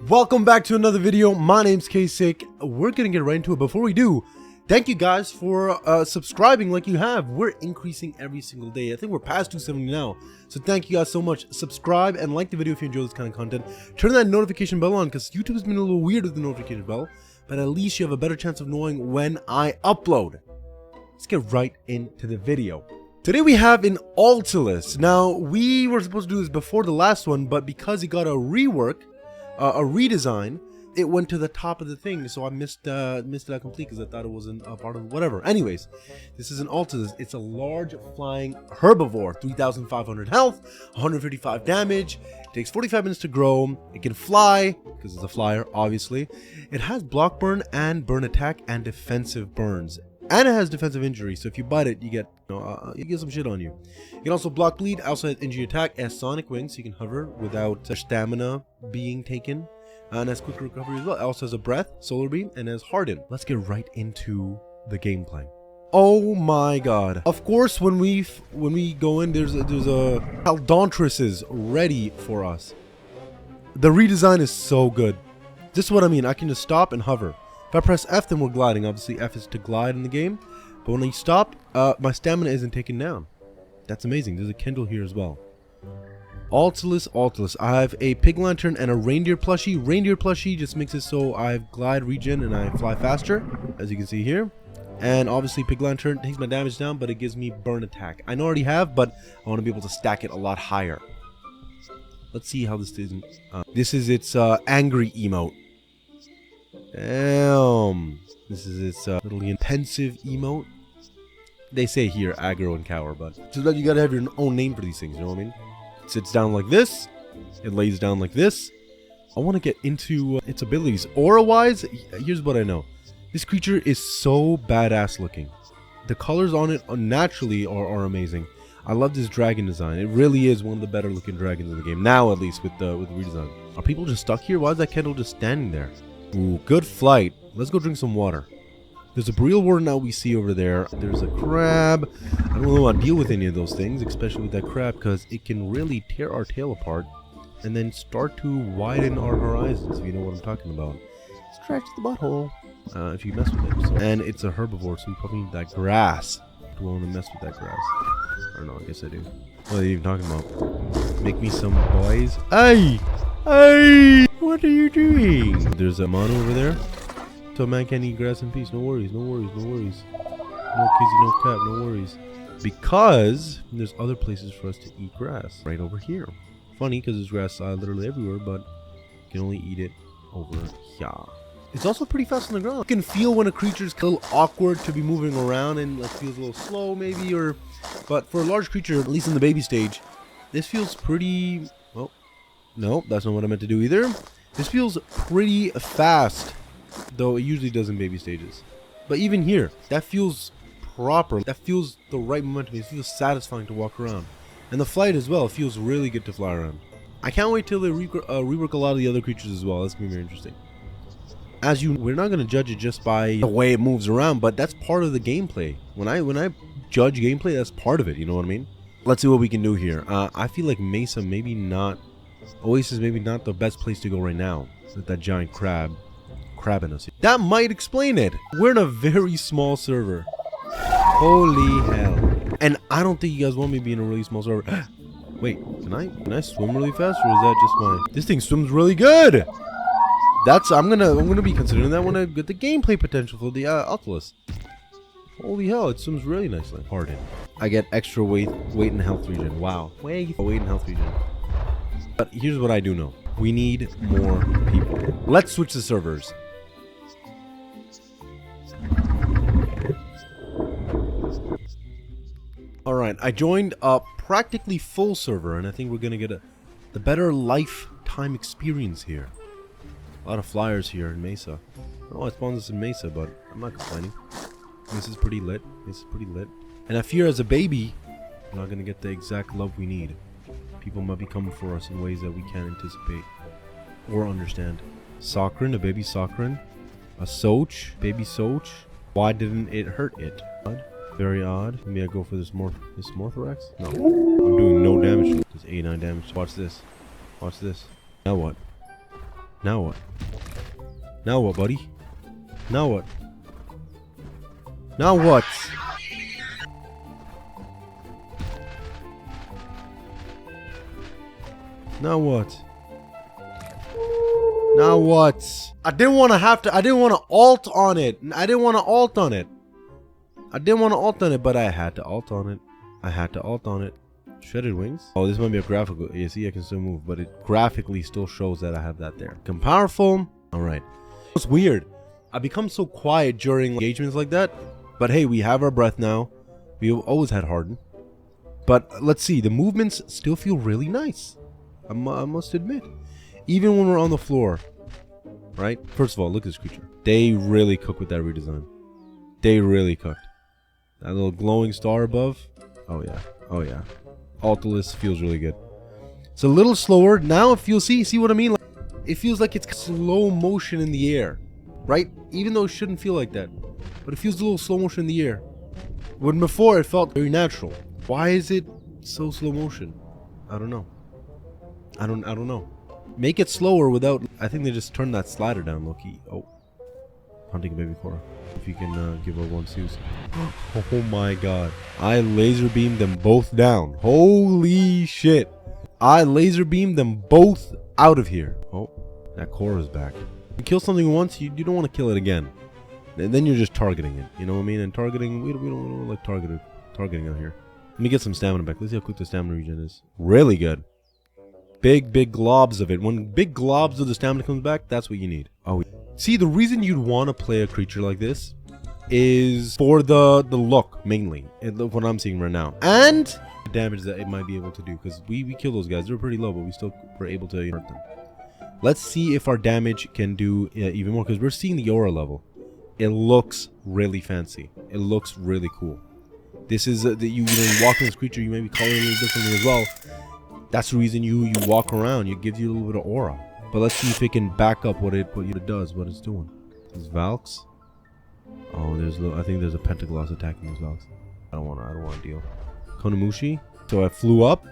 Welcome back to another video. My name's K-Sick. We're gonna get right into it. Before we do, thank you guys for subscribing like you have. We're increasing every single day. I think we're past 270 now. So thank you guys so much. Subscribe and like the video if you enjoy this kind of content. Turn that notification bell on because YouTube has been a little weird with the notification bell. But at least you have a better chance of knowing when I upload. Let's get right into the video. Today we have an Altulis. Now, we were supposed to do this before the last one, but because it got a rework, a redesign, it went to the top of the thing, so I missed that complete because I thought it wasn't a part of whatever. Anyways, this is an Altulis. It's a large flying herbivore, 3,500 health, 155 damage. It takes 45 minutes to grow. It can fly because it's a flyer, obviously. It has block burn and burn attack and defensive burns. And it has defensive injury, so if you bite it, you get some shit on you. You can also block bleed, also has injury attack, has sonic wings, so you can hover without stamina being taken. And has quick recovery as well. It also has a breath, solar beam, and has harden. Let's get right into the gameplay. Oh my god. Of course, when we go in, there's a Altulis is ready for us. The redesign is so good. This is what I mean. I can just stop and hover. If I press F, then we're gliding. Obviously, F is to glide in the game. But when I stop, my stamina isn't taken down. That's amazing. There's a Kindle here as well. Altulis. I have a pig lantern and a reindeer plushie. Reindeer plushie just makes it so I glide, regen, and I fly faster, as you can see here. And obviously, pig lantern takes my damage down, but it gives me burn attack. I know I already have, but I want to be able to stack it a lot higher. Let's see how this is. This is its angry emote. Damn. This is its little intensive emote. They say here aggro and cower, but just that you gotta have your own name for these things, you know what I mean? It sits down like this, it lays down like this. I want to get into its abilities. Aura wise, here's what I know. This creature is so badass looking. The colors on it naturally are amazing. I love this dragon design. It really is one of the better looking dragons in the game. Now at least with the redesign. Are people just stuck here? Why is that Kendall just standing there? Ooh, good flight. Let's go drink some water. There's a Breel Warden now we see over there. There's a crab. I don't know how to deal with any of those things, especially with that crab, because it can really tear our tail apart and then start to widen our horizons, if you know what I'm talking about. Stretch the butthole, if you mess with it. So, and it's a herbivore, so we probably need that grass. Do I want to mess with that grass? I don't know, I guess I do. What are you even talking about? Make me some boys. Hey! Hey! What are you doing? There's a mono over there. So man can't eat grass in peace. No worries, no worries, no worries. No kizzy, no cap, no worries. Because there's other places for us to eat grass. Right over here. Funny, because there's grass literally everywhere, but you can only eat it over here. It's also pretty fast on the ground. You can feel when a creature's a little awkward to be moving around and like feels a little slow maybe, or but for a large creature, at least in the baby stage, this feels pretty, well, no, that's not what I meant to do either. This feels pretty fast, though it usually does in baby stages. But even here, that feels proper. That feels the right momentum. It feels satisfying to walk around. And the flight as well, it feels really good to fly around. I can't wait till they rework a lot of the other creatures as well. That's going to be very interesting. We're not going to judge it just by the way it moves around, but that's part of the gameplay. When I judge gameplay, that's part of it, you know what I mean? Let's see what we can do here. I feel like Mesa maybe not, Oasis maybe not the best place to go right now with that giant crab crabbing us. That might explain it. We're in a very small server. Holy hell. And I don't think you guys want me to be in a really small server. Wait, can I swim really fast, or is that just my... This thing swims really good. I'm gonna be considering that when I get the gameplay potential for the Altulis. Holy hell, it swims really nicely. Harden. I get extra weight and health regen. Wow. Weight and health regen. But here's what I do know. We need more people. Let's switch the servers. Alright, I joined a practically full server, and I think we're gonna get the better lifetime experience here. A lot of flyers here in Mesa. Oh, I spawned this in Mesa, but I'm not complaining. Mesa's pretty lit. And I fear as a baby, we're not gonna get the exact love we need. People might be coming for us in ways that we can't anticipate or understand. Sakrin, a baby Sakrin. A Soch, baby Soch. Why didn't it hurt it? Odd. Very odd. Maybe I go for this Morthorax? No. I'm doing no damage. Just 89 damage. Watch this. Watch this. Now what? Now what? Now what, buddy? Now what? Now what? Now what? Now what? I didn't want to alt on it. I didn't want to alt on it. But I had to alt on it. Shredded wings. Oh, this might be a graphical. You see, I can still move, but it graphically still shows that I have that there. I'm powerful. All right. It's weird. I become so quiet during engagements like that. But hey, we have our breath now. We've always had harden. But let's see. The movements still feel really nice. I must admit. Even when we're on the floor. Right? First of all, look at this creature. They really cook with that redesign. They really cooked. That little glowing star above. Oh yeah. Oh yeah. Altulis feels really good. It's a little slower. Now it feels, see what I mean? Like, it feels like it's slow motion in the air. Right? Even though it shouldn't feel like that. But it feels a little slow motion in the air. When before it felt very natural. Why is it so slow motion? I don't know. I don't know. Make it slower without... I think they just turned that slider down, low-key. Oh. Hunting baby Cora. If you can give her one Zeus. Oh my god. I laser beamed them both down. Holy shit. I laser beamed them both out of here. Oh. That Cora's back. You kill something once, you don't want to kill it again. And then you're just targeting it. You know what I mean? And targeting... We don't like targeting out here. Let me get some stamina back. Let's see how quick the stamina regen is. Really good. Big globs of it. When big globs of the stamina comes back, that's what you need. Oh, see, the reason you'd want to play a creature like this is for the look, mainly. Look what I'm seeing right now. And the damage that it might be able to do. Because we kill those guys. They're pretty low, but we still were able to hurt them. Let's see if our damage can do even more. Because we're seeing the aura level. It looks really fancy. It looks really cool. This is, you walk in this creature, you may be coloring a little differently as well. That's the reason you walk around. It gives you a little bit of aura. But let's see if it can back up what it does, what it's doing. These Valks. Oh, I think there's a Pentagloss attacking these Valks. I don't want to deal. Konomushi. So I flew up.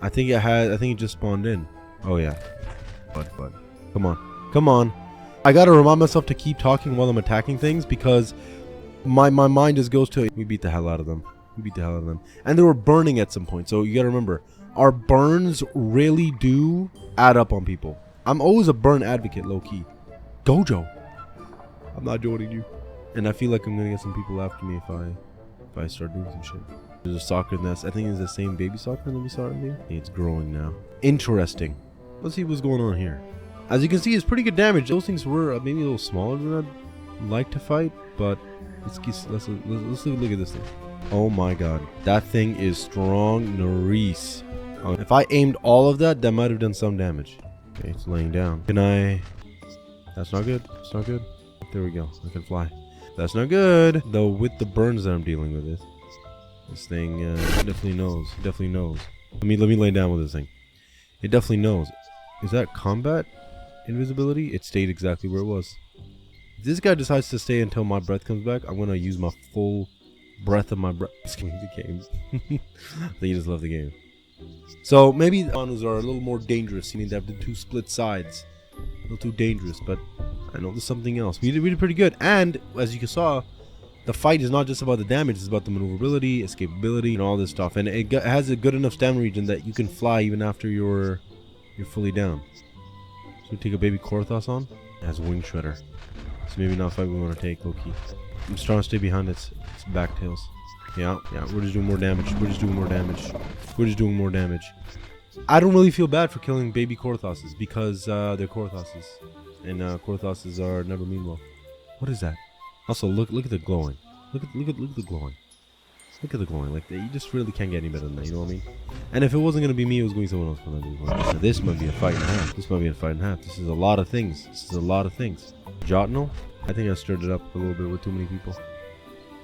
I think it just spawned in. Oh yeah. But come on. I gotta remind myself to keep talking while I'm attacking things because my mind just goes to we beat the hell out of them. And they were burning at some point. So you gotta remember. Our burns really do add up on people. I'm always a burn advocate, low-key. Dojo. I'm not joining you. And I feel like I'm gonna get some people after me if I start doing some shit. There's a soccer nest. I think it's the same baby soccer that we saw earlier. It's growing now. Interesting. Let's see what's going on here. As you can see, it's pretty good damage. Those things were maybe a little smaller than I'd like to fight, but let's look at this thing. Oh my god. That thing is strong, Nerys. If I aimed all of that, that might have done some damage. Okay, it's laying down. Can I... That's not good. It's not good. There we go. I can fly. That's not good. Though with the burns that I'm dealing with this thing definitely knows. Definitely knows. Let me lay down with this thing. It definitely knows. Is that combat invisibility? It stayed exactly where it was. If this guy decides to stay until my breath comes back, I'm gonna use my full breath of my breath. Just kidding, the games. I think you just love the game. So maybe the Manus are a little more dangerous, seeing they have the two split sides. A little too dangerous, but I know there's something else. We did pretty good, and as you saw, the fight is not just about the damage; it's about the maneuverability, escapability, and all this stuff. And it has a good enough stamina region that you can fly even after you're fully down. So we take a baby Korthos on. It has a wing shredder, so maybe not a fight we want to take, low-key. I'm just trying to stay behind its back tails. Yeah, we're just doing more damage. I don't really feel bad for killing baby Korthoses because they're Korthoses. And Korthoses are never mean well. What is that? Also, look at the glowing. Look at the glowing. Look at the glowing. Like, you just really can't get any better than that, you know what I mean? And if it wasn't going to be me, it was going to be someone else. So this might be a fight and a half. This is a lot of things. Jotno? I think I stirred it up a little bit with too many people.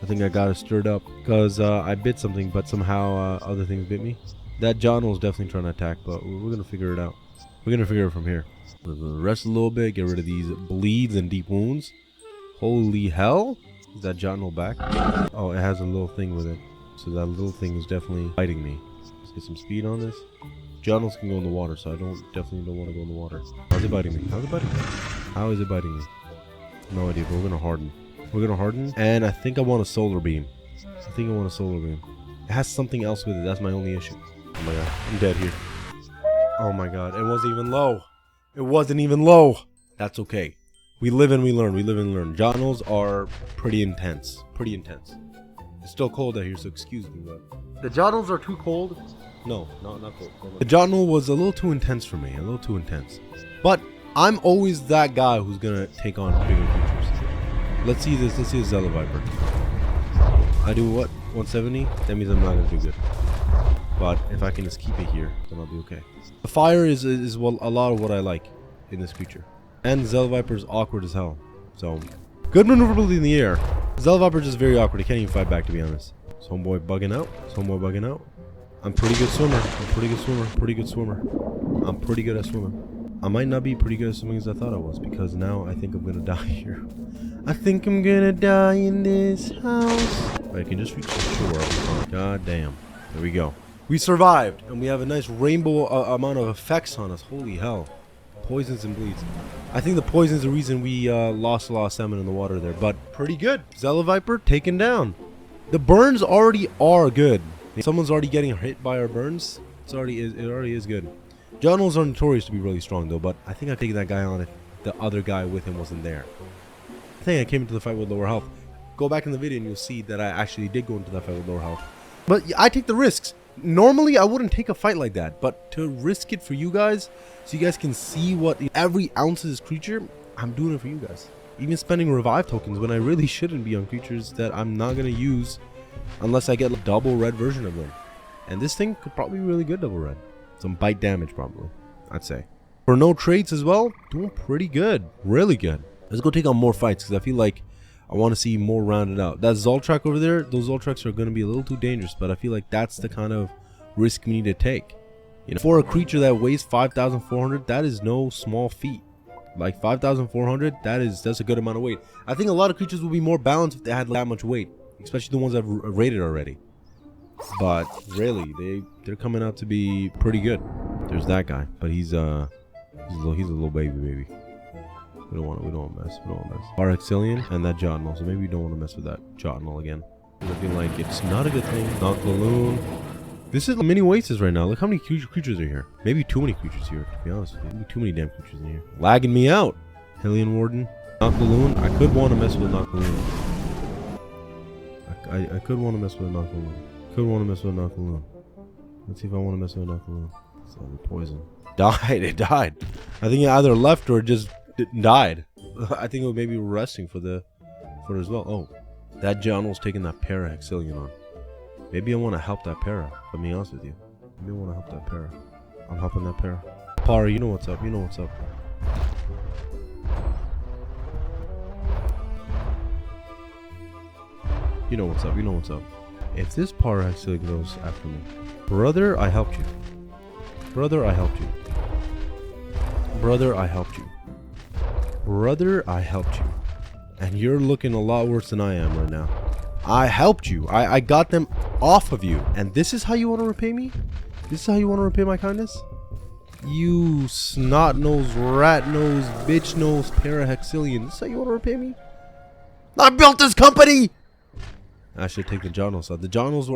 I think I got it stirred up because I bit something, but somehow other things bit me. That Jotno is definitely trying to attack, but we're going to figure it out. We're going to figure it from here. We're going to rest a little bit, get rid of these bleeds and deep wounds. Holy hell. Is that Jotno back? Oh, it has a little thing with it. So that little thing is definitely fighting me. Let's get some speed on this. Journals can go in the water, so I definitely don't want to go in the water. How's it biting me? How's it biting me? How is it biting me? No idea, but we're gonna harden. We're gonna harden, and I think I want a solar beam. I think I want a solar beam. It has something else with it. That's my only issue. Oh my god, I'm dead here. Oh my god, it wasn't even low. It wasn't even low. That's okay. We live and we learn. We live and learn. Journals are pretty intense. Pretty intense. It's still cold out here, so excuse me, but the journals are too cold. No, not cold. The journal was a little too intense for me. A little too intense. But I'm always that guy who's gonna take on bigger creatures. Let's see this. Let's see a Zelda Viper. I do what? 170? That means I'm not gonna do good. But if I can just keep it here, then I'll be okay. The fire is well, a lot of what I like in this creature. And Zelda Viper is awkward as hell. So, good maneuverability in the air. Zelda Viper is just very awkward. He can't even fight back, to be honest. Is homeboy bugging out? Is homeboy bugging out? I'm pretty good swimmer. I'm pretty good swimmer. Pretty good swimmer. I'm pretty good at swimming. I might not be pretty good at swimming as I thought I was, because now I think I'm gonna die here. I think I'm gonna die in this house. I can just reach the shore. God damn. There we go. We survived, and we have a nice rainbow amount of effects on us. Holy hell. Poisons and bleeds. I think the poison is the reason we lost a lot of salmon in the water there, but pretty good. Zelda Viper taken down. The burns already are good. If someone's already getting hit by our burns, it already is good. Journals are notorious to be really strong though, but I think I've taken that guy on if the other guy with him wasn't there. I think I came into the fight with lower health. Go back in the video and you'll see that I actually did go into that fight with lower health. But I take the risks. Normally I wouldn't take a fight like that, but to risk it for you guys, so you guys can see what every ounce of this creature, I'm doing it for you guys. Even spending revive tokens when I really shouldn't be on creatures that I'm not going to use unless I get a double red version of them. And this thing could probably be really good double red. Some bite damage probably, I'd say. For no traits as well, doing pretty good. Really good. Let's go take on more fights because I feel like I want to see more rounded out. That Zoltrak over there, those Zoltraks are going to be a little too dangerous, but I feel like that's the kind of risk we need to take. You know, for a creature that weighs 5,400, that is no small feat. Like 5,400, that's a good amount of weight. I think a lot of creatures would be more balanced if they had that much weight, especially the ones I've rated already. But really, they're coming out to be pretty good. There's that guy, but he's a little baby. We don't want to mess. Our Exilian and that Jotnal, so maybe we don't want to mess with that Jotnal again. Looking like it's not a good thing. Knockaloon. This is mini oasis right now. Look how many creatures are here. Maybe too many creatures here, to be honest with you. Maybe too many damn creatures in here. Lagging me out. Hylian Warden. Knockaloon. I could want to mess with Knockaloon. I could want to mess with Knockaloon. Let's see if I want to mess with Knockaloon. It's like poison. It died. I think it either left or just died. I think it maybe resting for it as well. Oh, that John's taking that para Exilian on. Maybe I want to help that para. Let me be honest with you. Maybe I want to help that para. I'm helping that para. Para, you know what's up. You know what's up. You know what's up. You know what's up. If this para actually goes after me, brother, I helped you. Brother, I helped you. Brother, I helped you. Brother, I helped you. And you're looking a lot worse than I am right now. I helped you. I got them off of you. And this is how you want to repay me? This is how you want to repay my kindness? You snot-nosed, rat-nosed, bitch-nosed parahexilian. This is how you want to repay me? I built this company! I should take the Johnals side. The Johnals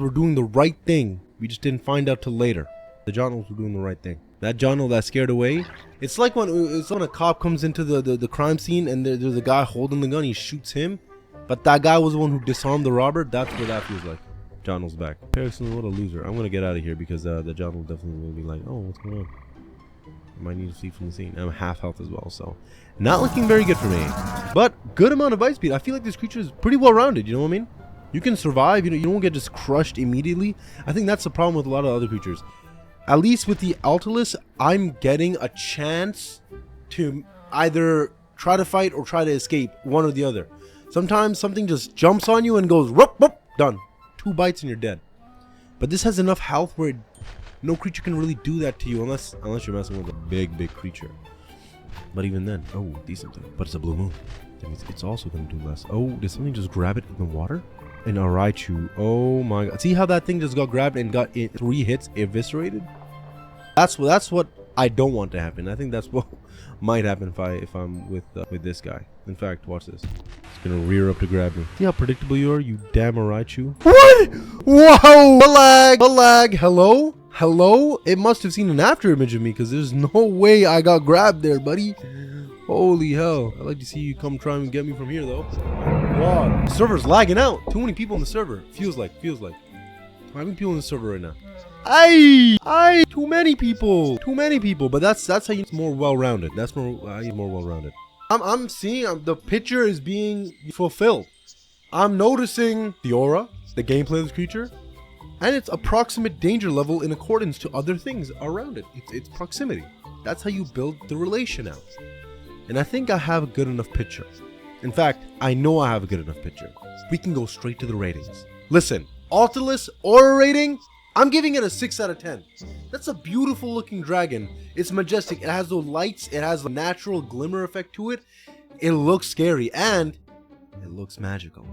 were doing the right thing. We just didn't find out till later. The Johnals were doing the right thing. That Johnal that scared away. It's like when a cop comes into the crime scene and there's a guy holding the gun. He shoots him. But that guy was the one who disarmed the robber. That's what that feels like. Johnal's back. Harrison, what a loser. I'm going to get out of here because the Johnal definitely will be like, oh, what's going on? I might need to flee from the scene. I'm half health as well, so not looking very good for me. But good amount of bite speed. I feel like this creature is pretty well rounded. You know what I mean? You can survive. You know, you don't get just crushed immediately. I think that's the problem with a lot of other creatures. At least with the Altulis, I'm getting a chance to either try to fight or try to escape, one or the other. Sometimes something just jumps on you and goes, whoop, whoop, done. 2 bites and you're dead. But this has enough health where no creature can really do that to you unless you're messing with a big creature. But even then, oh, decent thing. But it's a blue moon. That means it's also going to do less. Oh, did something just grab it in the water? An Araichu. Oh my god. See how that thing just got grabbed and got 3 hits eviscerated? That's what I don't want to happen. I think that's what might happen if I'm with this guy. In fact, watch this. It's gonna rear up to grab me. See how predictable you are, you damn Raichu. What? Whoa! A lag. Hello? Hello? It must have seen an after image of me, because there's no way I got grabbed there, buddy. Holy hell. I'd like to see you come try and get me from here, though. Wow. The server's lagging out. Too many people in the server. Feels like. How many people in the server right now? Too many people. But that's how you. It's more well-rounded. That's more well-rounded. I'm seeing the picture is being fulfilled. I'm noticing the aura, the gameplay of this creature, and its approximate danger level in accordance to other things around it. It's proximity. That's how you build the relation out. And I think I have a good enough picture. In fact, I know I have a good enough picture. We can go straight to the ratings. Listen, Altulis aura rating, I'm giving it a 6 out of 10. That's a beautiful looking dragon. It's majestic. It has those lights. It has a natural glimmer effect to it. It looks scary and it looks magical.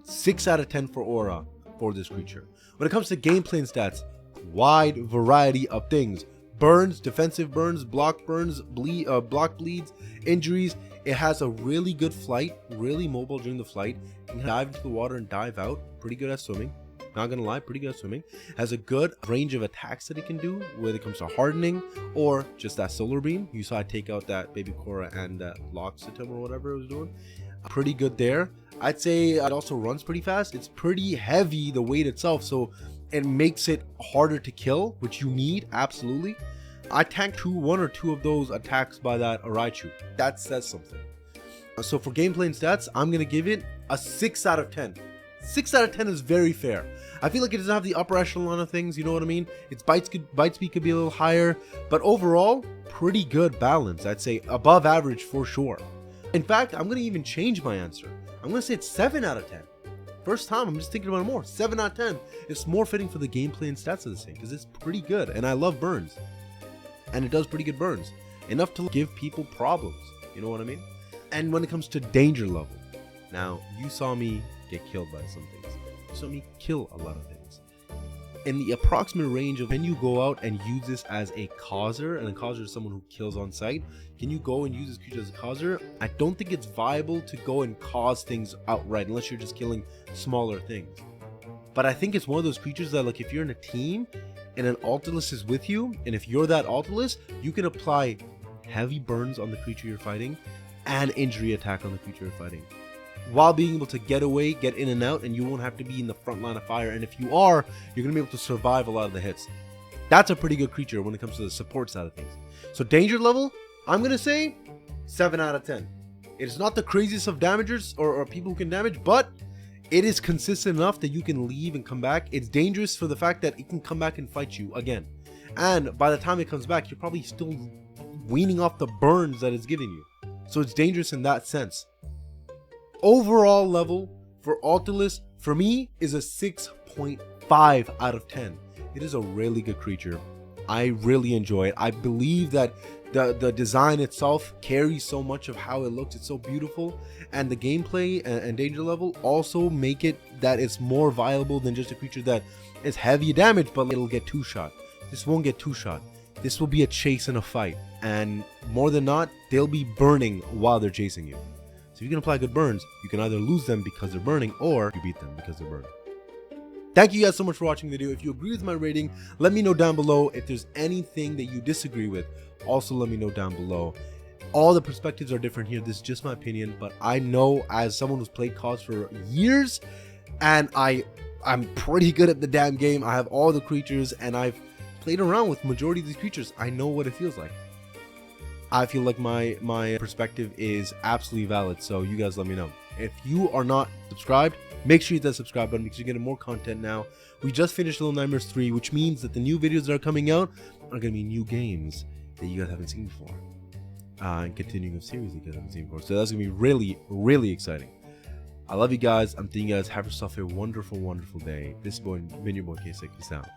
6 out of 10 for aura for this creature. When it comes to gameplay and stats, wide variety of things. Burns, defensive burns, block burns, block bleeds, injuries. It has a really good flight, really mobile during the flight. You can dive into the water and dive out. Pretty good at swimming. Not gonna lie, pretty good at swimming. Has a good range of attacks that it can do, whether it comes to hardening or just that solar beam. You saw it take out that baby Cora and that Loxatum or whatever it was doing. Pretty good there. I'd say it also runs pretty fast. It's pretty heavy, the weight itself, so it makes it harder to kill, which you need, absolutely. I tanked one or two of those attacks by that Raichu. That says something. So for gameplay and stats, I'm gonna give it a 6 out of 10. 6 out of 10 is very fair. I feel like it doesn't have the upper echelon of things, you know what I mean? Its bite speed could be a little higher, but overall, pretty good balance. I'd say above average for sure. In fact, I'm gonna even change my answer. I'm gonna say it's 7 out of 10. First time, I'm just thinking about it more. 7 out of 10. It's more fitting for the gameplay and stats of this thing, because it's pretty good, and I love burns. And it does pretty good burns. Enough to give people problems, you know what I mean? And when it comes to danger level, now, you saw me get killed by some things. You saw me kill a lot of things. In the approximate range of when you go out and use this as a causer, and a causer is someone who kills on sight, can you go and use this creature as a causer? I don't think it's viable to go and cause things outright unless you're just killing smaller things. But I think it's one of those creatures that, like, if you're in a team and an Altulis is with you, and if you're that Altulis, you can apply heavy burns on the creature you're fighting and injury attack on the creature you're fighting, while being able to get away, get in and out, and you won't have to be in the front line of fire. And if you are, you're going to be able to survive a lot of the hits. That's a pretty good creature when it comes to the support side of things. So danger level, I'm going to say 7 out of 10. It is not the craziest of damagers or people who can damage, but it is consistent enough that you can leave and come back. It's dangerous for the fact that it can come back and fight you again. And by the time it comes back, you're probably still weaning off the burns that it's giving you. So it's dangerous in that sense. Overall level for Altulis, for me, is a 6.5 out of 10. It is a really good creature. I really enjoy it. I believe that the design itself carries so much of how it looks. It's so beautiful, and the gameplay and danger level also make it that it's more viable than just a creature that is heavy damage, but it'll get 2-shot. This won't get 2-shot. This will be a chase and a fight, and more than not, they'll be burning while they're chasing you. So if you can apply good burns, you can either lose them because they're burning, or you beat them because they're burning. Thank you guys so much for watching the video. If you agree with my rating, let me know down below. If there's anything that you disagree with, also let me know down below. All the perspectives are different here. This is just my opinion, but I know as someone who's played COS for years, and I'm pretty good at the damn game. I have all the creatures, and I've played around with majority of these creatures. I know what it feels like. I feel like my perspective is absolutely valid, so you guys let me know. If you are not subscribed, make sure you hit that subscribe button because you're getting more content now. We just finished Little Nightmares 3, which means that the new videos that are coming out are going to be new games that you guys haven't seen before. And continuing a series that you guys haven't seen before. So that's going to be really, really exciting. I love you guys. I'm thinking you guys have yourself a wonderful, wonderful day. This has been your boy K6. Peace out.